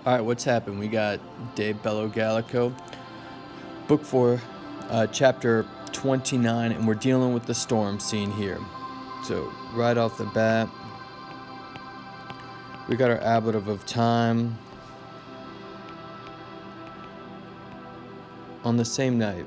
Alright, what's happened? We got Dave Bello Gallico, book 4, chapter 29, and we're dealing with the storm scene here. So, right off the bat, we got our ablative of time on the same night.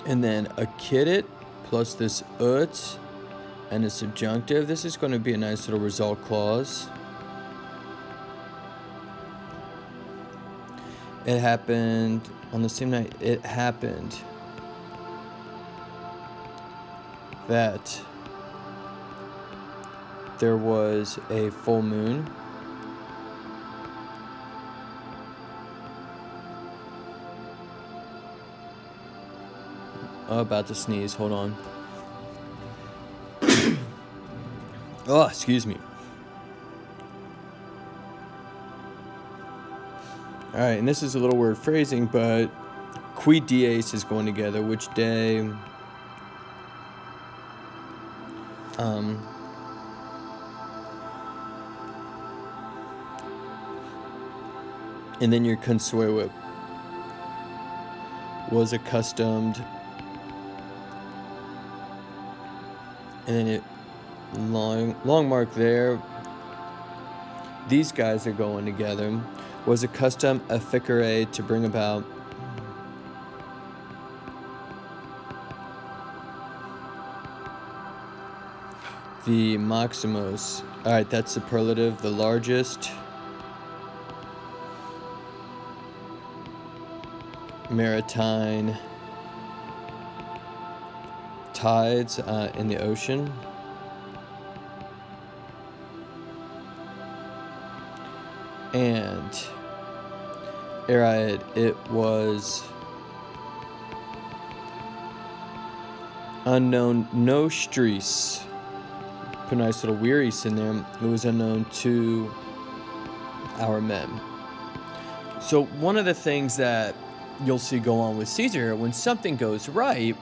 And then a kidit plus this ut and a subjunctive. This is going to be a nice little result clause. It happened on the same night. It happened that there was a full moon. Oh, about to sneeze. Hold on. Oh, excuse me. Alright, and this is a little word phrasing, but qui dies is going together. Which day? And then your consuetuo was accustomed. And then it long mark there. These guys are going together. Was accustomed efficere to bring about the maximos. Alright, that's superlative, the largest. Maritime tides in the ocean. And it was unknown nostris. Put a nice little wearies in there. It was unknown to our men. So one of the things that you'll see go on with Caesar, when something goes right,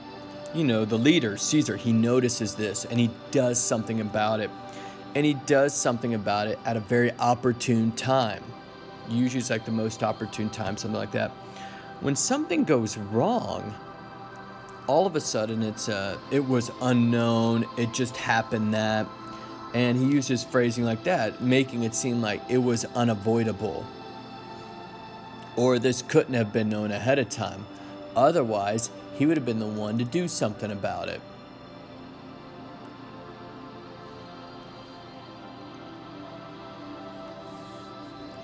you know, the leader, Caesar, he notices this and he does something about it. And he does something about it at a very opportune time. Usually it's like the most opportune time, something like that. When something goes wrong, all of a sudden it was unknown, it just happened that, and he uses phrasing like that, making it seem like it was unavoidable. Or this couldn't have been known ahead of time. Otherwise, he would have been the one to do something about it.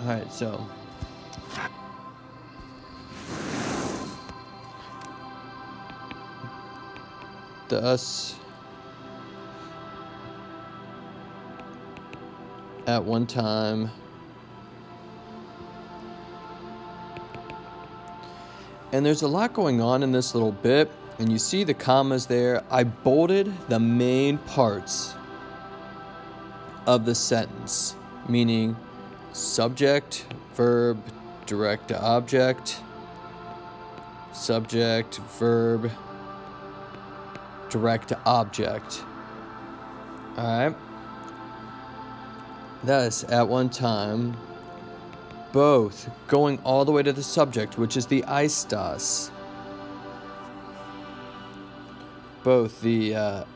Alright, so thus at one time and there's a lot going on in this little bit, and you see the commas there. I bolded the main parts of the sentence, meaning subject, verb, direct to object, subject, verb, direct to object. Alright. Thus, at one time, both going all the way to the subject, which is the aistos. Both the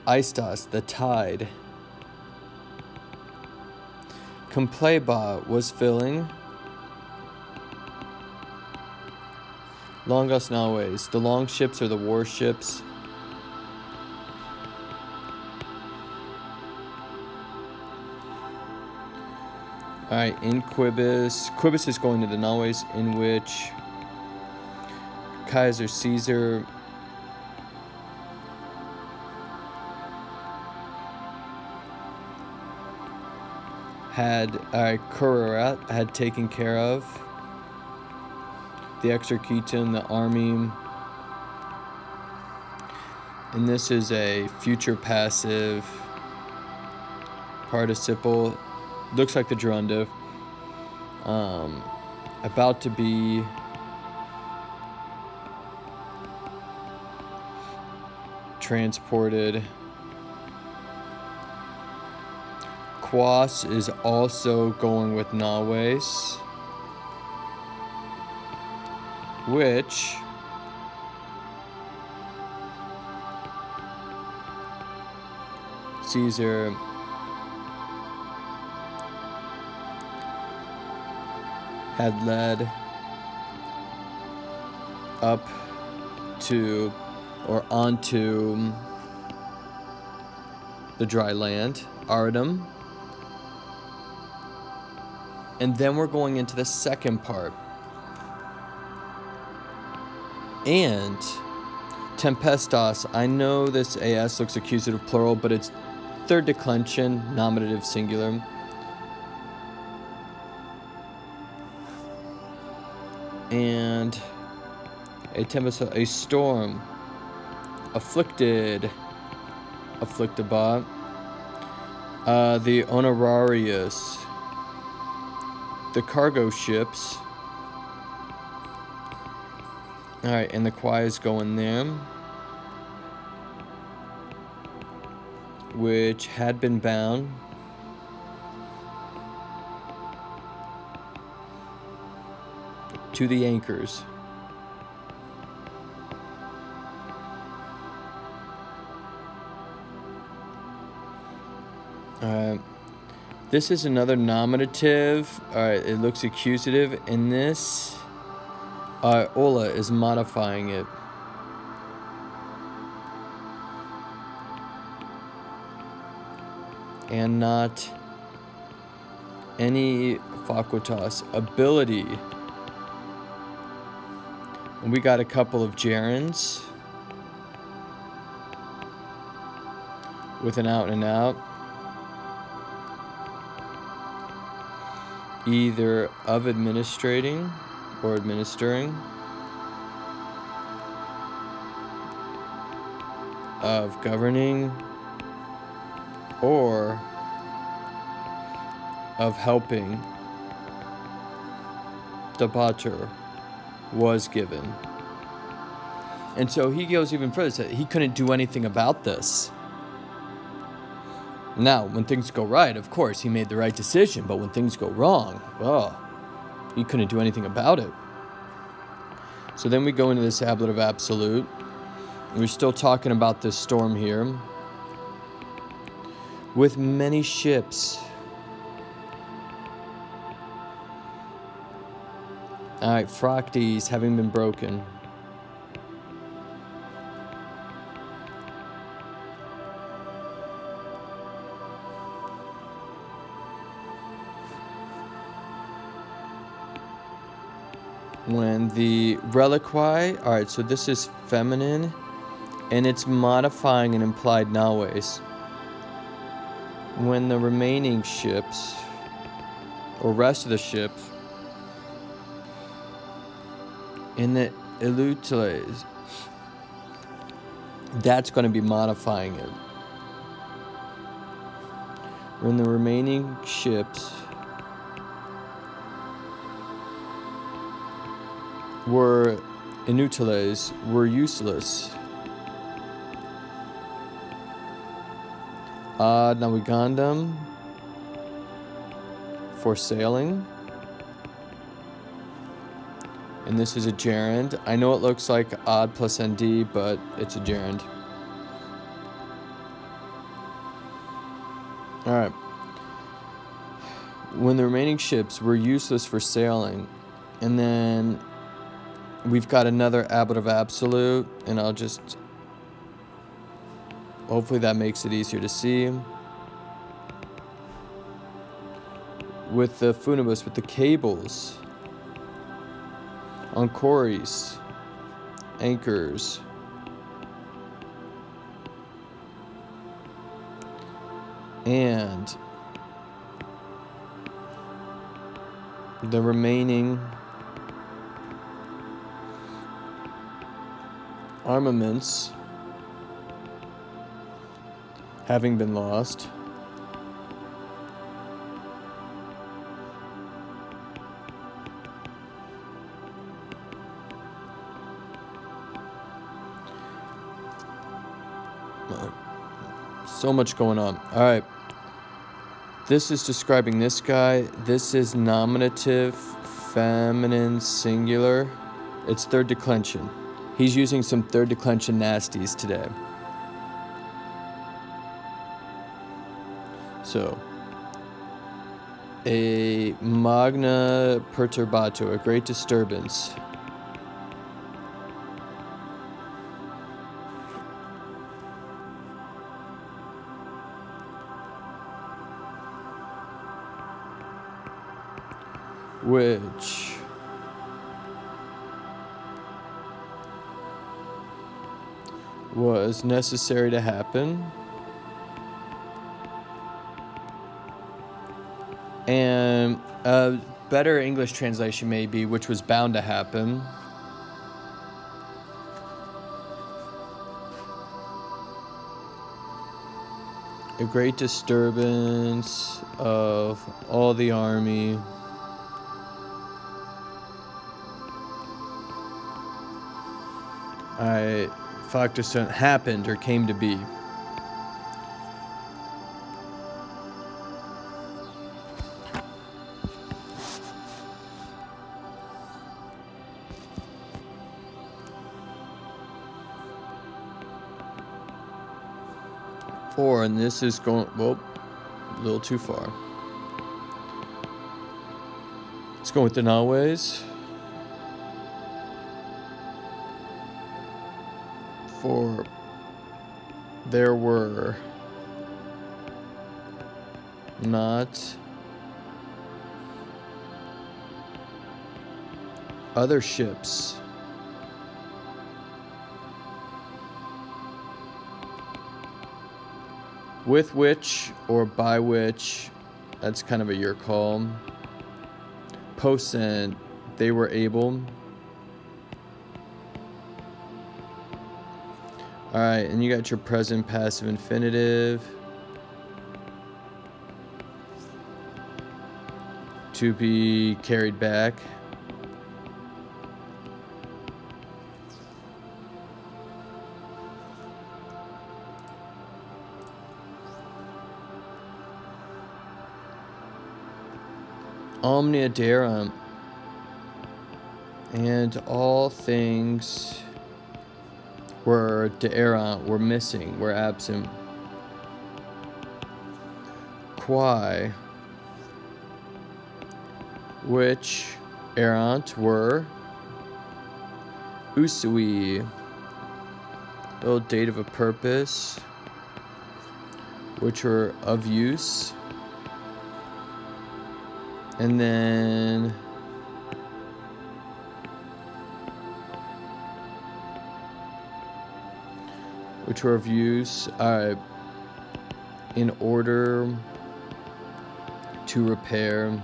aistos, the tide. Compleba was filling. Longos naves, the long ships or the warships. Alright, in quibus. Quibus is going to the naves in which Kaiser Caesar had Curat had taken care of. The exercitum, the army. And this is a future passive participle. Looks like the gerundive. About to be transported Quas is also going with Nawes, which Caesar had led up to or onto the dry land, Artem. And then we're going into the second part. And Tempestas, I know this AS looks accusative plural, but it's third declension, nominative singular. And a tempest, a storm, afflicted bot, the honorarius, the cargo ships. All right, and the Quai is going there, which had been bound. To the anchors. This is another nominative. Alright, it looks accusative. In this, Ola is modifying it. And not any facultas. Ability. And we got a couple of gerunds with an out and out. Either of administrating or administering, of governing, or of helping. Debater was given. And so he goes even further, said he couldn't do anything about this. Now, when things go right, of course, he made the right decision, but when things go wrong, well, he couldn't do anything about it. So then we go into this ablative absolute. We're still talking about this storm here. With many ships. Alright, Fractes having been broken. When the reliquae, alright, so this is feminine, and it's modifying an implied Nawes. When the remaining ships, or rest of the ships, in the Elutiles, that's going to be modifying it. When the remaining ships were inutiles, were useless. Ad navigandum, for sailing. And this is a gerund. I know it looks like ad plus nd, but it's a gerund. Alright. When the remaining ships were useless for sailing, and then we've got another ablative absolute, and I'll just, hopefully that makes it easier to see. With the funibus, with the cables, anchoris, anchors, and the remaining armaments having been lost. So much going on. All right. This is describing this guy. This is nominative, feminine, singular. It's third declension. He's using some third declension nasties today. So, a magna perturbato, a great disturbance. Which was necessary to happen, and a better English translation may be which was bound to happen. A great disturbance of all the army. Factus happened or came to be. And this is going, well, a little too far. Let's go with the Nahues. For there were not other ships with which or by which, that's kind of a your call, poscent, they were able. Alright, and you got your present passive infinitive. To be carried back. Omnia darum. And all things were deerant, were missing, were absent. Quae, which errant were. Usui, little dative of purpose, which were of use. And then which were of use in order to repair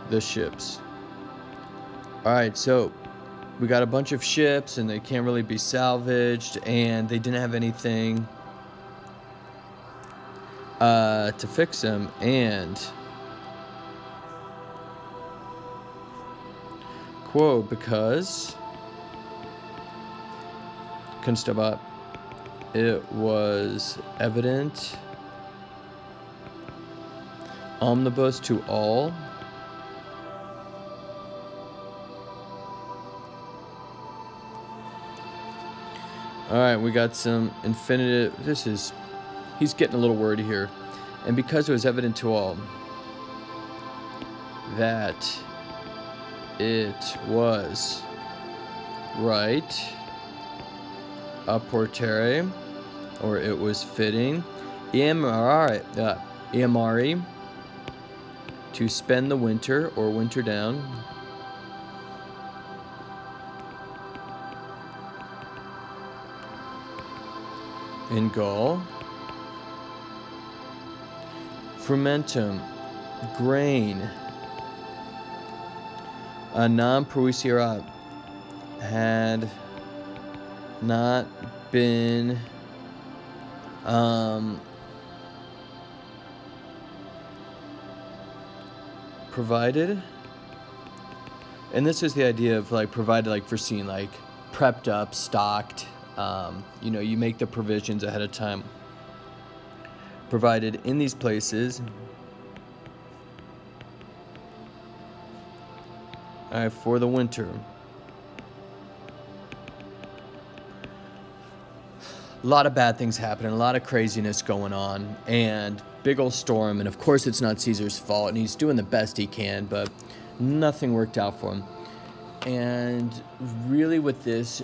the ships. Alright, so we got a bunch of ships and they can't really be salvaged, and they didn't have anything to fix them, and quote, because Constabat, it was evident, omnibus to all, alright, we got some infinitive, he's getting a little wordy here, and because it was evident to all that it was right, apportere, or it was fitting, iamari, to spend the winter or winter down, in Gaul. Frumentum, grain, a non-proviserat, had not been provided, and this is the idea of like provided, like foreseen, like prepped up, stocked. You know, you make the provisions ahead of time. provided in these places. Alright, for the winter. A lot of bad things happening, a lot of craziness going on, and big old storm, and of course it's not Caesar's fault, and he's doing the best he can, but nothing worked out for him. And really with this,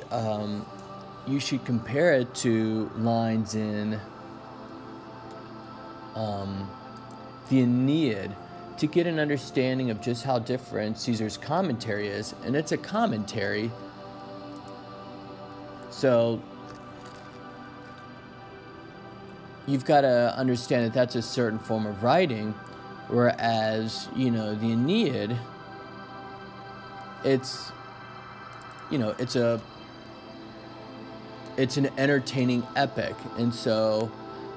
you should compare it to lines in the Aeneid to get an understanding of just how different Caesar's commentary is. And it's a commentary, so you've got to understand that that's a certain form of writing, whereas, you know, the Aeneid, it's, you know, it's an entertaining epic, and so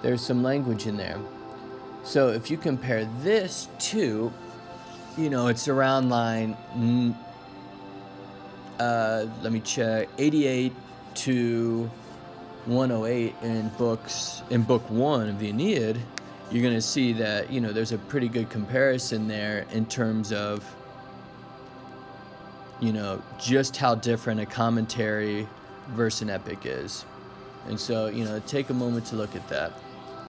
there's some language in there. So if you compare this to, you know, it's around line, let me check, 88 to 108 in book 1 of the Aeneid, you're going to see that, you know, there's a pretty good comparison there in terms of, you know, just how different a commentary versus an epic is. And so, you know, take a moment to look at that.